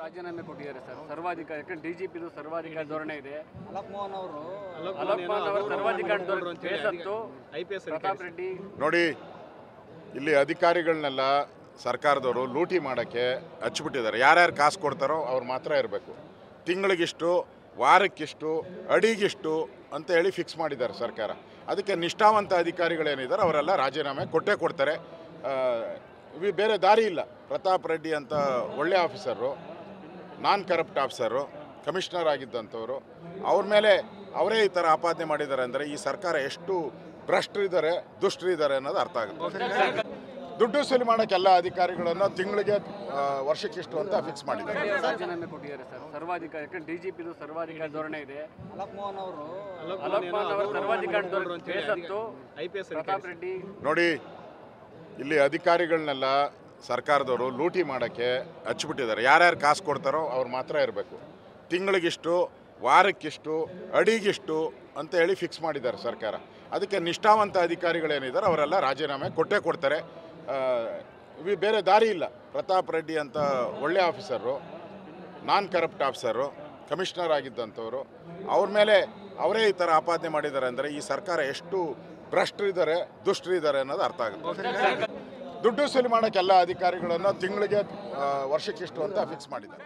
ರಾಜೀನಾಮೆ ಕೊಟ್ಟಿದ್ದಾರೆ ಸರ್. ಸರ್ವಾಧಿಕಾರ ಯಾಕಂದ್ರೆ ಡಿಜಿಪಿ ಸರ್ವಾಧಿಕಾರ ಧೋರಣೆ ಇದೆ. ಅಲೋಕ್ ಮೋಹನ್ ಅವರು ಸರ್ವಾಧಿಕಾರ ಪ್ರತಾಪ್ ರೆಡ್ಡಿ ನೋಡಿ, ಇಲ್ಲಿ ಅಧಿಕಾರಿಗಳನ್ನೆಲ್ಲ ಸರ್ಕಾರದವರು ಲೂಟಿ ಮಾಡೋಕ್ಕೆ ಹಚ್ಚಿಬಿಟ್ಟಿದ್ದಾರೆ. ಯಾರ್ಯಾರು ಕಾಸು ಕೊಡ್ತಾರೋ ಅವ್ರು ಮಾತ್ರ ಇರಬೇಕು. ತಿಂಗಳಿಗಿಷ್ಟು, ವಾರಕ್ಕಿಷ್ಟು, ಅಡಿಗಿಷ್ಟು ಅಂತ ಹೇಳಿ ಫಿಕ್ಸ್ ಮಾಡಿದ್ದಾರೆ ಸರ್ಕಾರ. ಅದಕ್ಕೆ ನಿಷ್ಠಾವಂತ ಅಧಿಕಾರಿಗಳೇನಿದ್ದಾರೆ ಅವರೆಲ್ಲ ರಾಜೀನಾಮೆ ಕೊಟ್ಟೇ ಕೊಡ್ತಾರೆ. ಬೇರೆ ದಾರಿ ಇಲ್ಲ. ಪ್ರತಾಪ್ ರೆಡ್ಡಿ ಅಂತ ಒಳ್ಳೆ ಆಫೀಸರು, ನಾನ್ ಕರಪ್ಟ್ ಆಫೀಸರು, ಕಮಿಷನರ್ ಆಗಿದ್ದಂಥವ್ರು, ಅವ್ರ ಮೇಲೆ ಅವರೇ ಈ ಥರ ಆಪಾದನೆ ಮಾಡಿದ್ದಾರೆ ಅಂದರೆ ಈ ಸರ್ಕಾರ ಎಷ್ಟು ಭ್ರಷ್ಟರಿದ್ದಾರೆ, ದುಷ್ಟರಿದ್ದಾರೆ ಅನ್ನೋದು ಅರ್ಥ ಆಗುತ್ತೆ. ದುಡ್ಡು ಸುಲಿ ಮಾಡೋಕ್ಕೆ ಎಲ್ಲ ಅಧಿಕಾರಿಗಳನ್ನು ತಿಂಗಳಿಗೆ, ವರ್ಷಕ್ಕಿಷ್ಟು ಅಂತ ಫಿಕ್ಸ್ ಮಾಡಿದ್ದಾರೆ. ರಾಜೀನಾಮೆ ಕೊಟ್ಟಿದ್ದಾರೆ ಸರ್. ಸರ್ವಾಧಿಕಾರ ಯಾಕಂದ್ರೆ ಡಿಜಿಪಿ ಸರ್ವಾಧಿಕಾರ ಧೋರಣೆ ಇದೆ. ಅಲೋಕ್ ಮೋಹನ್ ಅವರು ಸರ್ವಾಧಿಕಾರ ಪ್ರತಾಪ್ ರೆಡ್ಡಿ. ನೋಡಿ, ಇಲ್ಲಿ ಅಧಿಕಾರಿಗಳನ್ನೆಲ್ಲ ಸರ್ಕಾರದವರು ಲೂಟಿ ಮಾಡೋಕ್ಕೆ ಹಚ್ಚಿಬಿಟ್ಟಿದ್ದಾರೆ. ಯಾರ್ಯಾರು ಕಾಸು ಕೊಡ್ತಾರೋ ಅವ್ರು ಮಾತ್ರ ಇರಬೇಕು. ತಿಂಗಳಿಗಿಷ್ಟು, ವಾರಕ್ಕಿಷ್ಟು, ಅಡಿಗಿಷ್ಟು ಅಂತ ಹೇಳಿ ಫಿಕ್ಸ್ ಮಾಡಿದ್ದಾರೆ ಸರ್ಕಾರ. ಅದಕ್ಕೆ ನಿಷ್ಠಾವಂತ ಅಧಿಕಾರಿಗಳೇನಿದ್ದಾರೆ ಅವರೆಲ್ಲ ರಾಜೀನಾಮೆ ಕೊಟ್ಟೇ ಕೊಡ್ತಾರೆ. ಬೇರೆ ದಾರಿ ಇಲ್ಲ. ಪ್ರತಾಪ್ ರೆಡ್ಡಿ ಅಂತ ಒಳ್ಳೆ ಆಫೀಸರು, ನಾನ್ ಕರಪ್ಟ್ ಆಫೀಸರು, ಕಮಿಷನರ್ ಆಗಿದ್ದಂಥವ್ರು, ಅವ್ರ ಮೇಲೆ ಅವರೇ ಈ ಥರ ಆಪಾದನೆ ಮಾಡಿದ್ದಾರೆ ಅಂದರೆ ಈ ಸರ್ಕಾರ ಎಷ್ಟು ಭ್ರಷ್ಟರಿದ್ದಾರೆ, ದುಷ್ಟರಿದ್ದಾರೆ ಅನ್ನೋದು ಅರ್ಥ ಆಗುತ್ತೆ. ದುಡ್ಡು ಸುಲಿ ಮಾಡೋಕ್ಕೆ ಎಲ್ಲ ಅಧಿಕಾರಿಗಳನ್ನು ತಿಂಗಳಿಗೆ, ವರ್ಷಕ್ಕಿಷ್ಟು ಅಂತ ಫಿಕ್ಸ್ ಮಾಡಿದ್ದಾರೆ.